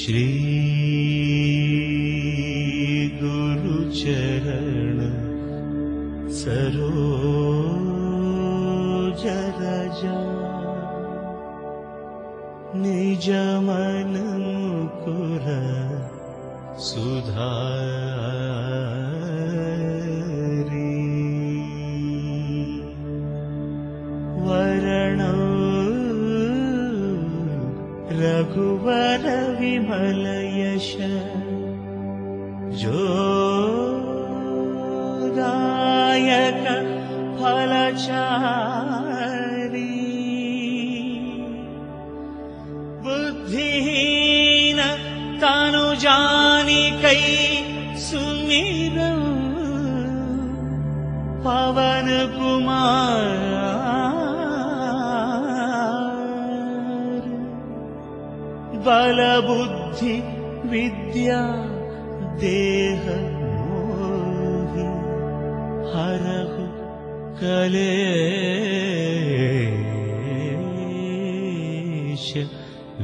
श्री गुरुचरण सरोज रज निज मन मुकुर सुधारी वरण रघुवर विमल यश जोदायक फलचारी बुद्धिहीन तनु जानिकै सुमिर पवन कुमार बल बुद्धि विद्या देह मोहि हरहु कलेश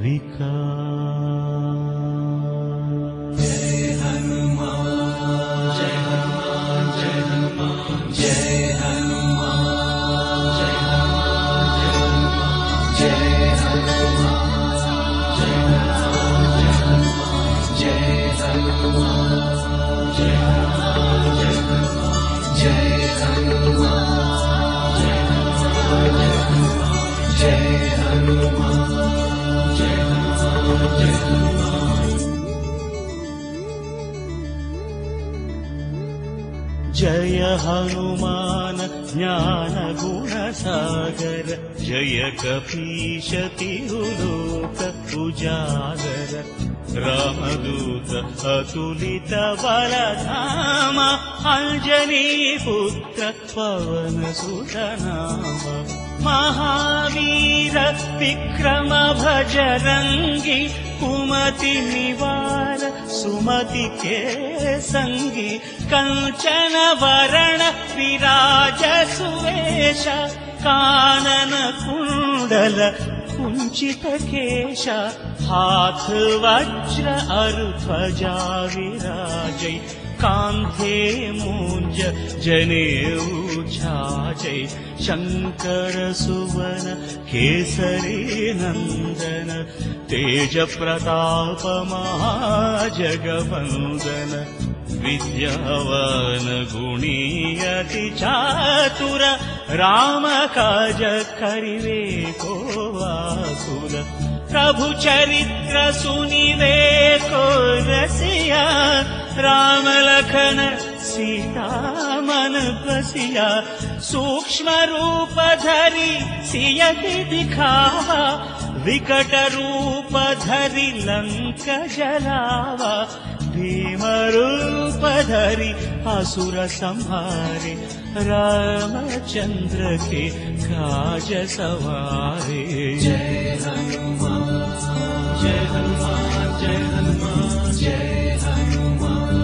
विकार। जय हनुमान जय हनुमान जय हनुमान जय हनुमान जय हनुमान जय हनुमान जय हनुमान जय हनुमान जय हनुमान जय हनुमान जय हनुमान जय हनुमान जय हनुमान जय हनुमान ज्ञान गुण सागर जय कपीश तिहुलोक उजागर रामदूत अतुलित बलधाम अंजनी पुत्र पवन सुत नाम महावीर विक्रम भजरंगी कुमति निवार सुमति के संगी कंचन वरण विराज सुवेश कानन कुंडल कुंचित केश हाथ वज्र ध्वजा विराजै कांधे मूंज जनेऊ छाजै शंकर सुवन केसरी नंदन तेज प्रताप महाजगवंदन विद्यावान गुणी अति चातुर राम काज करिवे को आतुर प्रभु चरित्र सुनिवे को रसिया राम लखन सीता मन बसिया सूक्ष्म रूप धरि सियहि दिखावा विकट रूप धरि लंक जलावा भीम रूप धरि असुर संहारे रामचंद्र के काज सवारे। जय हनुमान जय हनुमान जय हनुमान जय हनुमान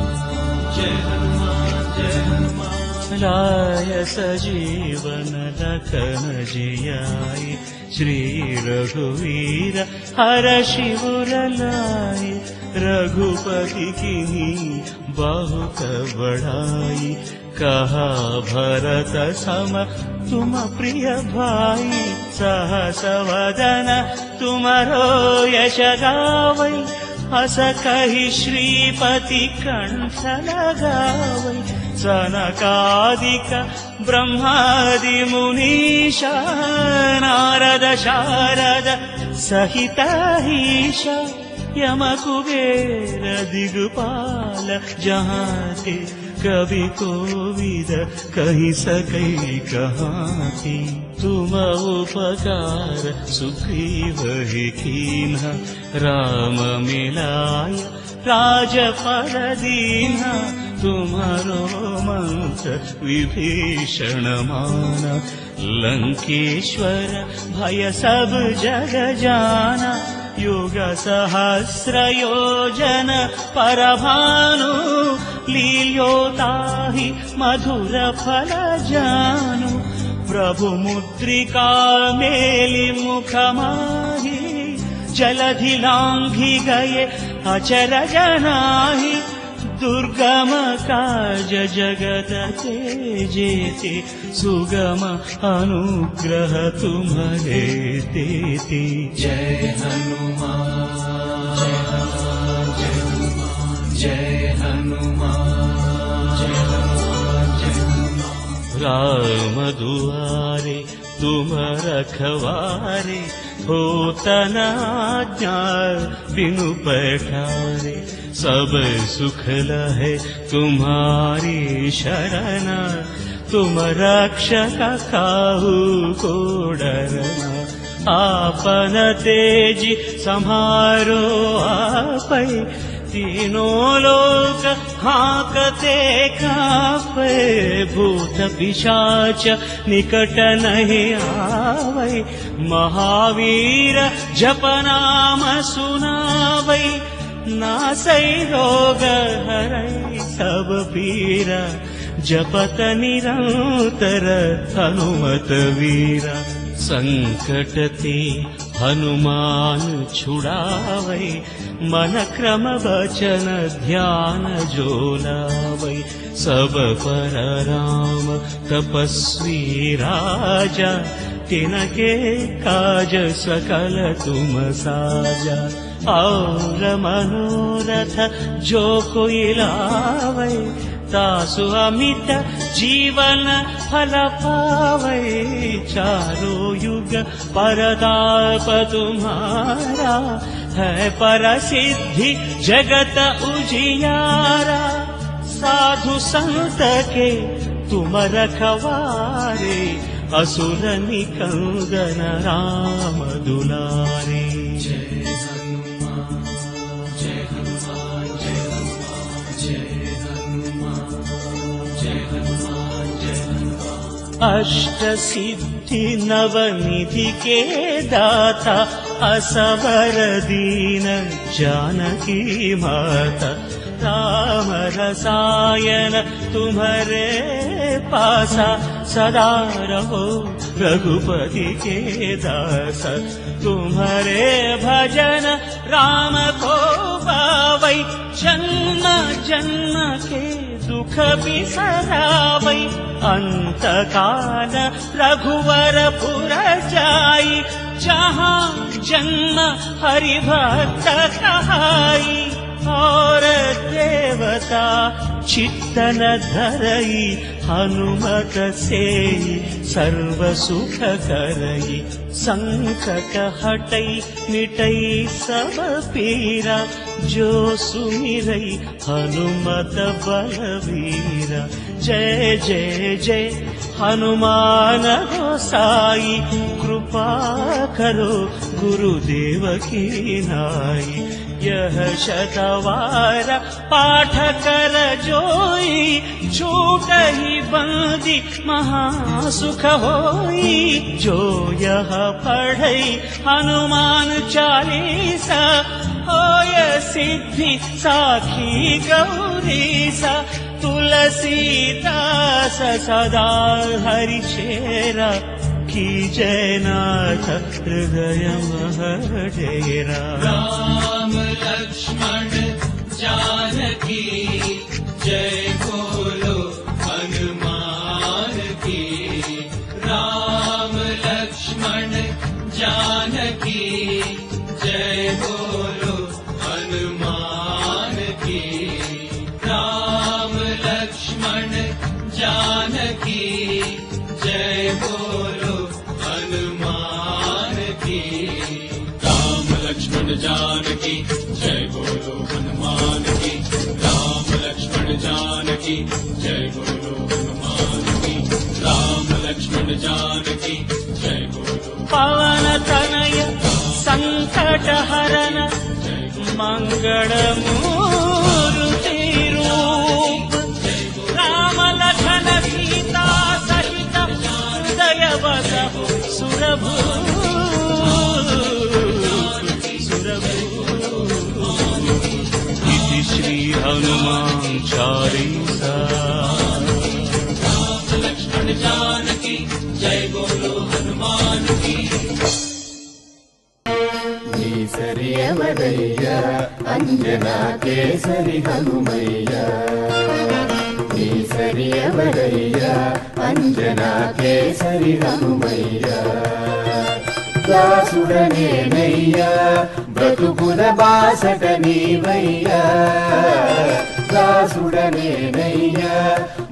जय हनुमान जय हनुमान लाय सजीवन लखन जियाय श्री रघुवीर हरषि लाय रघुपति कीन्ही बहुत बड़ाई कहा भरत सम तुम प्रिय भाई सहस वदन तुमरो यश गावै अस कहि श्रीपति कंठ लगावै सनकादिक ब्रह्मादि मुनीशा नारद शारद सहित ईशा यम कुबेर दिगपाल जहाँ ते कवि कोविद कहि सकै कहाँ की तुम उपकार सुग्रीव ही कीन्हा राम मिलाय राजपद दीन्हा तुम्हारो मंत्र विभीषण माना लंकेश्वर भय सब जग जाना युग सहस्र योजन परभानु लील्योताहि मधुर फल जानु प्रभु मुद्रिका मेलि मुख माहि जलधि लांघि गए अचरज नाही दुर्गम काज जगत जेते सुगम अनुग्रह तुम्हारे देते। जय हनुमान जय हनुमान जय हनुमान जय हनुमान जय हनुमान। राम दुआरे तुम रखवारे होत न आज्ञा बिनु पैठारे। सब सुख लहे तुम्हारी शरण तुम रक्षक काहू को डरना। आपन तेज सम्हारो आपै तीनों लोक हाँकते कांपे। भूत पिशाच निकट नहीं आवै महावीर जप नाम सुनावै। नासै रोग हरै सब पीरा जपत निरंतर हनुमत वीरा। संकट ते हनुमान छुड़ावै मन क्रम वचन ध्यान जो लावै। सब पर राम तपस्वी राजा तिनके काज सकल तुम साजा। और मनोरथ जो कोई लावै तासु अमित जीवन फल पावै। चारों युग परताप तुम्हारा है परसिद्धि जगत उजियारा। साधु संत के तुम रखवारे असुर निकंदन राम दुलारे। जय हनुमान जय हनुमान जय हनुमान जय हनुमान जय हनुमान जय हनुमान। अष्ट सिद्धि नवनिधि के दाता असबर दीन जानकी माता। राम रसायन तुम्हारे पासा सदा रहो रघुपति के दास। तुम्हारे भजन राम को पावै जन्म जन्म के दुख बिसरावै। अंत काल रघुवर पुर जाई जहाँ जन्म हरि भक्त कहाई। और देवता चित्तन धरई हनुमत से सर्व सुख करई। संकट हटई मिटई सब पीरा जो सुमिरई हनुमत बलवीरा। जय जय जय हनुमान गोसाई कृपा करो गुरुदेव की नाई। यह शतवार पाठ कर जोई छूट ही बंदी महासुख होई। जो यह पढ़ई हनुमान चालीसा होय सिद्धि साखी गौरीसा। तुलसीदास सदा हरि चेरा की जयनाथ हृदय डेरा। राम लक्ष्मण जानकी जय बोलो हनुमान की। राम लक्ष्मण जानकी जय बोलो हनुमान की। राम लक्ष्मण जानकी जय बोलो हनुमान की। राम लक्ष्मण जानकी जय बोलो हनुमान की। राम लक्ष्मण जानकी जय बोलो हनुमान की। राम लक्ष्मण जानकी जय बोलो। पवन तनय संकट हरन मंगल मूर्ति रूप। राम लखन सीता सहित हृदय बसहु सुरभूप। श्री हनुमान चालीसा। राम लक्ष्मण जानकी जय बोलो हनुमान की। సరి ఎవరయ్యా అంజనా కేసరి హనుమయ్యా నీ సరి ఎవరయ్యా అంజనా కేసరి హనుమయ్యా దాసుడనేనయ్యా బ్రతుకున బాసట నీవయ్యా దాసుడనేనయ్యా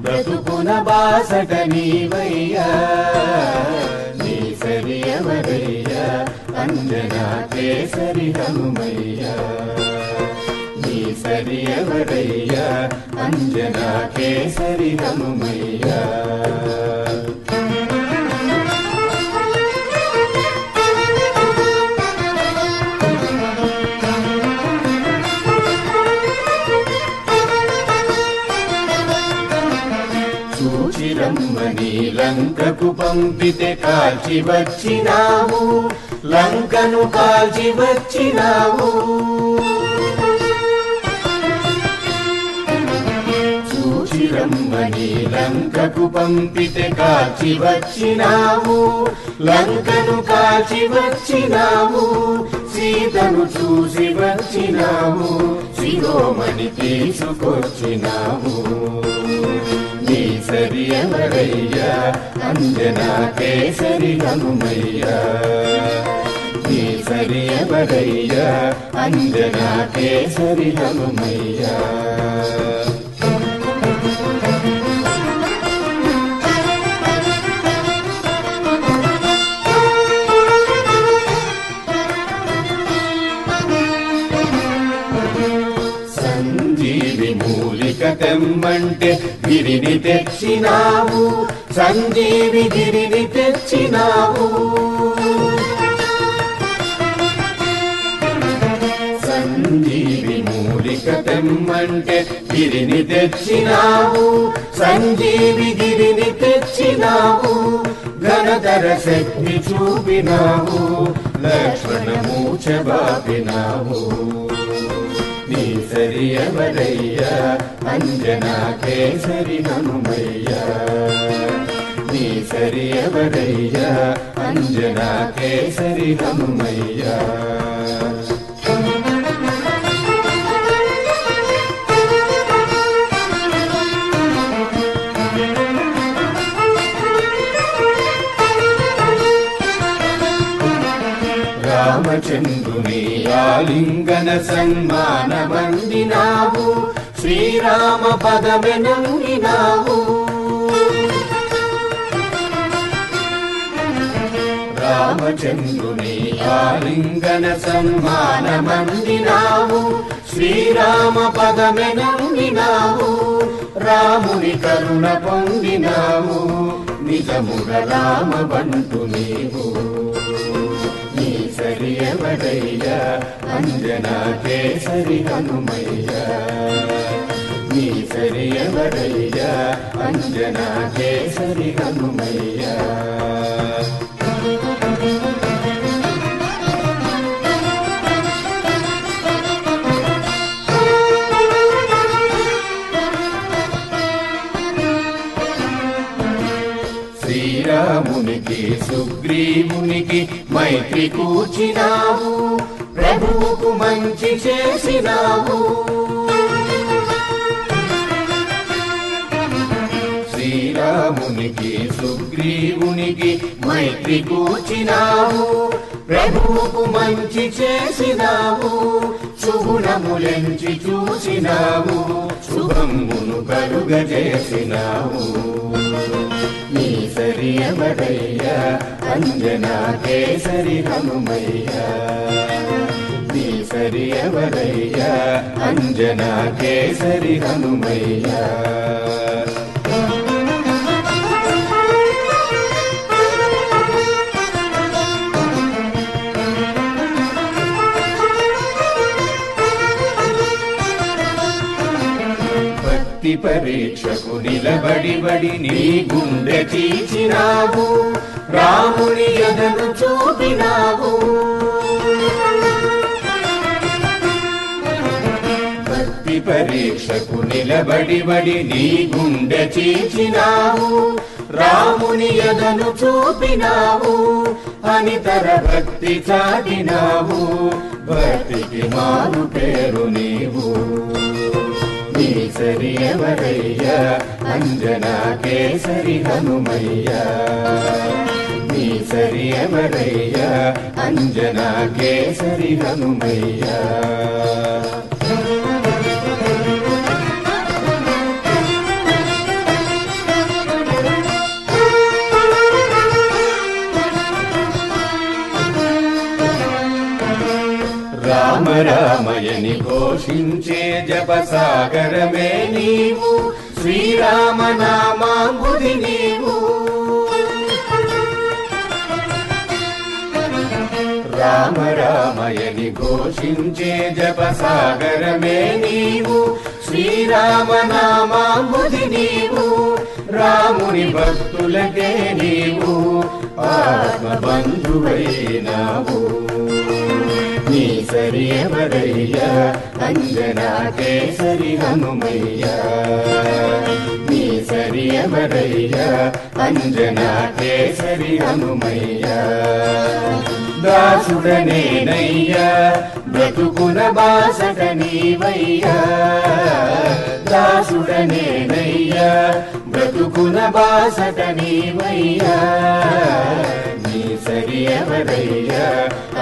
బ్రతుకున బాసట నీవయ్యా నీ సరి ఎవరయ్యా అంజనా కేసరి హనుమయ్యా నీ సరి ఎవరయ్యా అంజనా కేసరి హనుమయ్యా చూచిరమ్మని లంకకు పంపితే కాల్చి వచ్చినావు లంకను కాల్చి వచ్చినావు చూచిరమ్మని లంకకు పంపితే కాల్చి వచ్చినావు లంకను కాల్చి వచ్చినావు సీతను చూసి వచ్చినావు శిరోమణి తీసుకొచ్చినావు నీ సరి ఎవరయ్యా అంజనా కేసరి హనుమయ్యా నీ సరి ఎవరయ్యా అంజనా కేసరి హనుమయ్యా సంజీవి మూలిక తెమ్మంటే గిరిని తెచ్చినావు సంజీవి గిరిని తెచ్చినావు సంజీవి మూలిక తెమ్మంటే గిరిని తెచ్చినావు సంజీవి గిరిని తెచ్చినావు ఘనతర శక్తి చూపినావు లక్ష్మణ మూచ బాపినావు నీ సరి ఎవరయ్యా అంజనా కేసరి హనుమయ్యా నీ సరి ఎవరయ్యా అంజనా కేసరి హనుమయ్యా రామచంద్రుని ఆలింగన సన్మానమందినావు శ్రీరామ పదమెనంగినావు రామచంద్రుని ఆలింగన సన్మానమందినావు శ్రీరామ పదమెనంగినావు రాముని కరుణ పొందినావు నిజముగ రామ బంటు నీవు నీ సరి ఎవరయ్యా అంజనా కేసరి హనుమయ్యా నీ సరి ఎవరయ్యా అంజనా కేసరి హనుమయ్యా శ్రీరామునికి సుగ్రీవునికి మైత్రి కూర్చినావు ప్రభువుకు మంచి చేసినావు శ్రీరామునికి సుగ్రీవునికి మైత్రి కూర్చినావు ప్రభువుకు మంచి చేసినావు శుభునములెంచి చూసినావు శుభమును కలుగజేసినావు నీ సరి ఎవరయ్యా అంజనా కేసరి హనుమయ్యా నీ సరి ఎవరయ్యా అంజనా కేసరి హనుమయ్యా భక్తి పరీక్షకు నిలబడి నీ గుండె చీచినావు రాముని ఎదను చూపినావు భక్తి పరీక్షకు నిలబడి నీ గుండె చీచినావు రాముని ఎదను చూపినావు అనితర భక్తి చాటినావు భక్తి మారు పేరు నీవు నీ సరి ఎవరయ్యా అంజనా కేసరి హనుమయ్యా నీ సరి ఎవరయ్యా అంజనా కేసరి హనుమయ్యా రామ రామయని ఘోషించే జపసాగరమే నీవు శ్రీరామ నామాంబుది నీవు రామ రామయని ఘోషించే జపసాగరమే నీవు శ్రీరామ నామాంబుది నీవు రాముని భక్తులకే నీవు ఆత్మబంధువైనావు నీ సరి ఎవరయ్యా అంజనా కేసరి హనుమయ్యా నీ సరి ఎవరయ్యా అంజనా కేసరి హనుమయ్యా దాసుడనేనయ్యా బ్రతుకున బాసట నీవయ్యా దాసుడనేనయ్యా బ్రతుకున బాసట నీవయ్యా నీ సరి ఎవరయ్యా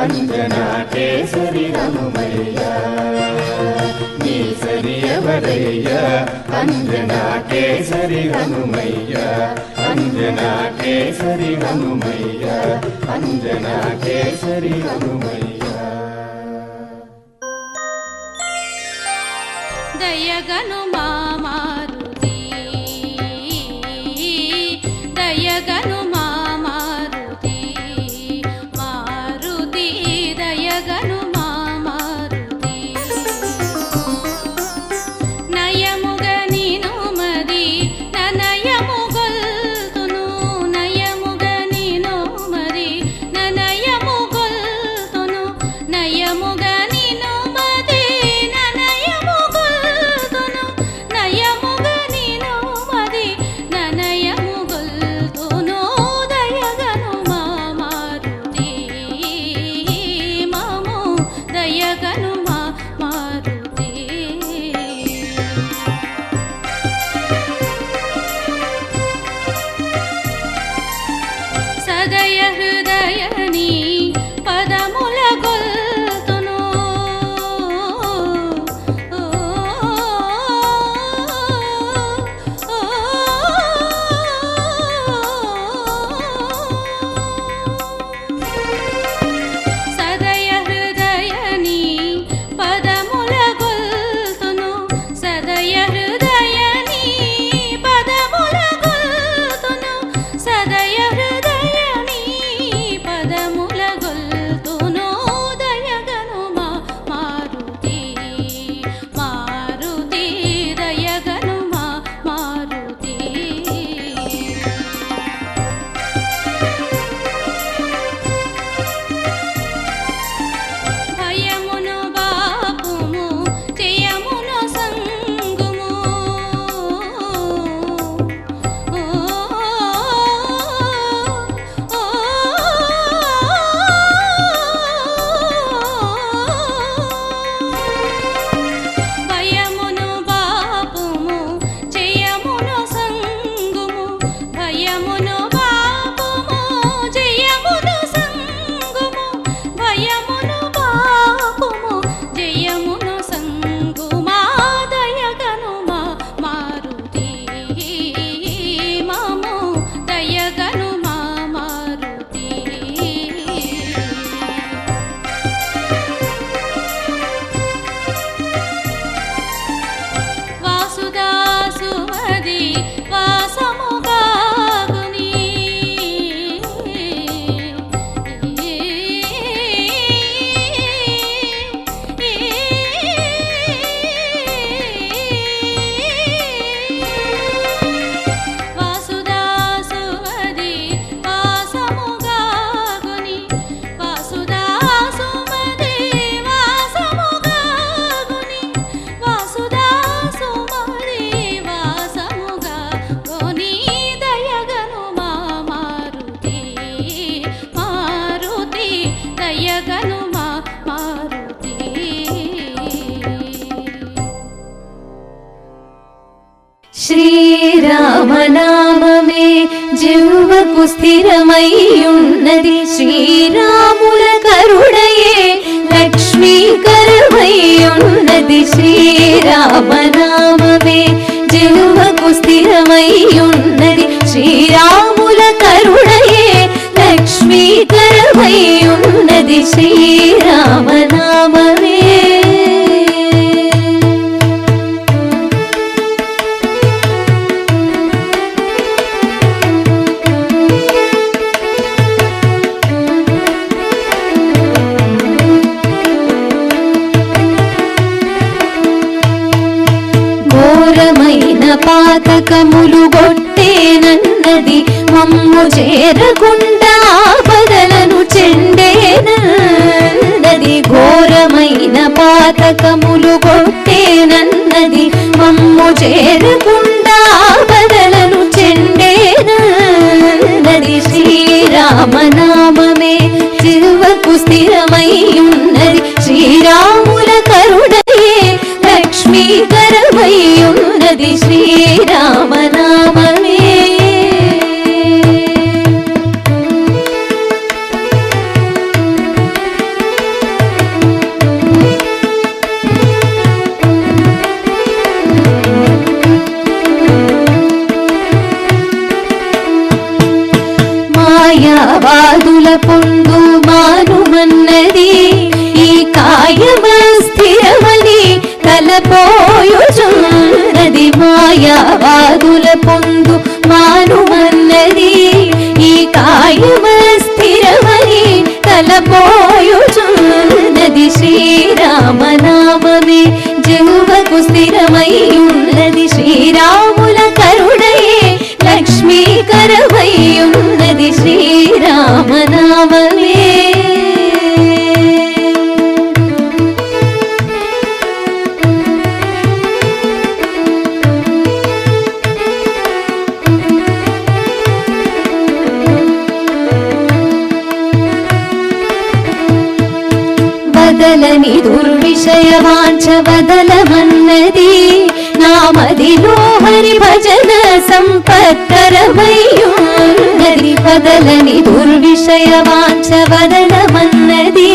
అంజనా కేసరి హనుమయ్యా నీ సరి ఎవరయ్యా అంజనా కేసరి హనుమయ్యా అంజనా కేసరి హనుమయ్యా అంజనా కేసరి హనుమయ్యా దయగను మారుతి దయగను మారుతి మారుతి దయగను మారుతి నయముగ నిను మది నయముగొల్తును నయముగ నిను మది నయముగొల్తును నయముగ నిను మది నయముగొల్తును నయముగ నిను మది నయముగొల్తును దయగను మారుతి మము దయగను మారుతి సదయ హృదయని పదముల గొల్తును సదయ హృదయని శ్రీరామనామమే జిహ్వకు స్థిరమయ్యున్నది శ్రీరాముల కరుణయే లక్ష్మీకరమయ్యున్నది శ్రీరామనామమే జిహ్వకు స్థిరమయ్యున్నది శ్రీరాముల కరుణయే లక్ష్మీకరమయ్యున్నది శ్రీరామనామమే ఘోరమైన పాతకములు గొట్టేనన్నది మమ్ము చేరకుండా ఆపదలను చెండేనన్నది ఘోరమైన పాతకములు గొట్టేనన్నది మమ్ము చేరకుండా ఆపదలను చెండేనన్నది శ్రీరామనామమే జిహ్వకు స్థిరమయ్యున్నది శ్రీరాముల కరుణయే లక్ష్మీకరమయ్యున్నది శ్రీరామనామమే మాయావాదుల పొందు మానుమన్నది ఈ కాయమ స్థిరమని తలపోయుచున్నది మాయావాదుల పొందు మానుమన్నది ఈ కాయమ స్థిరమని తలపోయుచున్నది శ్రీరామనామమే జిహ్వకు స్థిరమయ్యున్నది శ్రీరాముల కరుణయే లక్ష్మీకరమయ్యున్నది శ్రీరామనామమే వదలని దుర్విషయ వాంఛ వదలమన్నది నామదిలో హరి భజన సంపత్కరమయ్యున్నది వదలని దుర్విషయ వాంఛ వదలమన్నది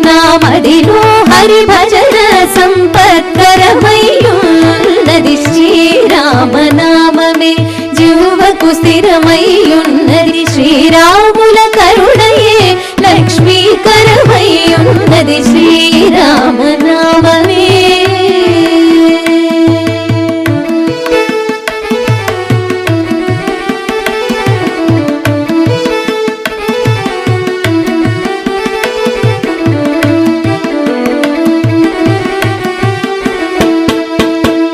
నామదిలో హరి భజన సంపత్కరమయ్యున్నది శ్రీరామనామమే జిహ్వకు స్థిరమయ్యున్నది శ్రీరాముల కరుణయే లక్ష్మీకరమయ్యున్నది శ్రీరామనామమే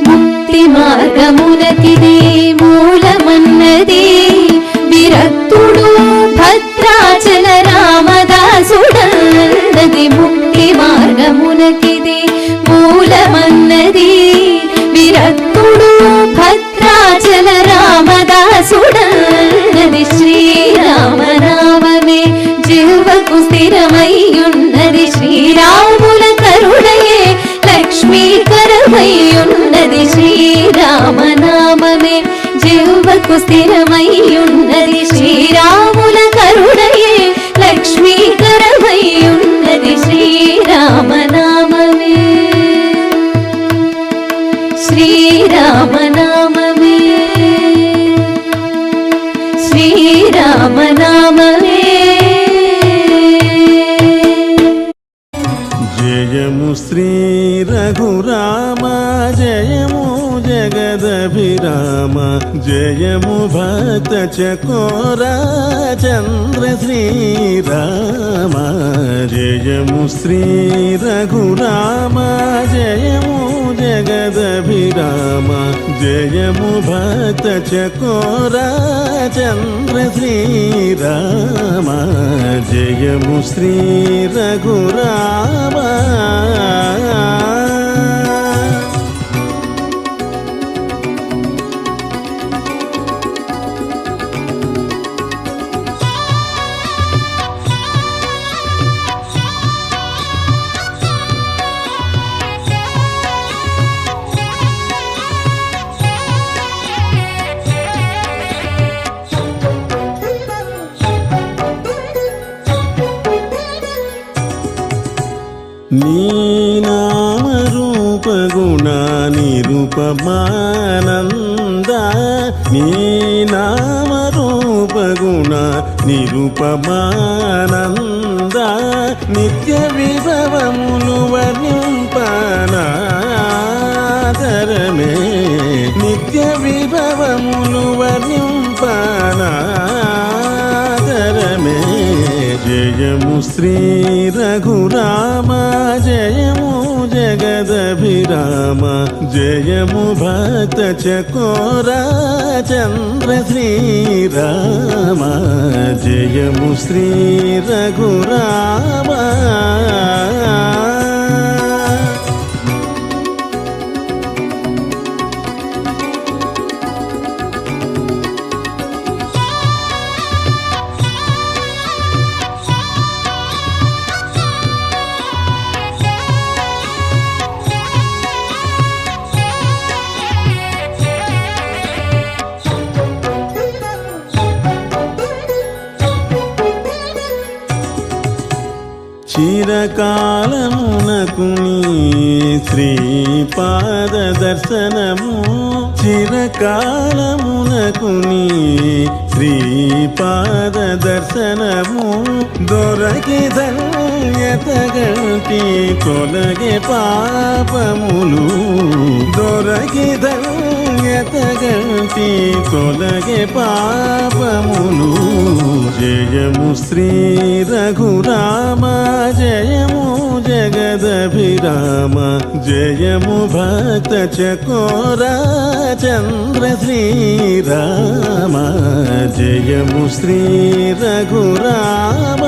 ముక్తి మార్గమునకిదే మూలమన్నది విరక్తుడు భద్రాచల రామదాసుడన్నది ముక్తి మార్గమునకిదే మూలమన్నది విరక్తుడు భద్రాచల రామదాసుడన్నది శ్రీరామనామమే జిహ్వకు స్థిరమయ్యున్నది శ్రీరాముల కరుణయే లక్ష్మీకరమయ్యున్నది శ్రీరామనామమే జిహ్వకు స్థిరమయ్యున్నది శ్రీరాముల కరుణయే లక్ష్మీకరమయ్యున్నది శ్రీరామనామమే శ్రీరామనామమే శ్రీరామనామమే జయము శ్రీ రఘురామ జయము జగదభిరామ జయము భక్త చకోరా చంద్ర శ్రీరామ జయము శ్రీ రఘురామ జయము జగదభిరామ జయము భక్త చకోరా చంద్ర శ్రీరామ జయము శ్రీ రఘురామ నీ నామ రూప గుణ నిరుపమానంద నీ నామ రూప గుణ నిరుపమానంద నిత్య విభవములు వర్ణింపనాదరమే నిత్య విభవములు వర్ణింపనాదరమే జయము శ్రీ రఘురామ జయము జగదభిరామ జయము భక్త చకోరా చంద్ర శ్రీరామ జయము శ్రీ రఘురామ చిరకాలమునకు నీ శ్రీపాద దర్శనము చిరకాలమునకు నీ శ్రీపాద దర్శనము దొరకి ధన్యత గంటి తొలగే పాపములు దొరకి ధన్యత గంటి తొలగే పాపములు జయము శ్రీ రఘురామ జయము జగదభిరామ జయము భక్త చకోరా చంద్ర శ్రీరామ జయము శ్రీ రఘురామ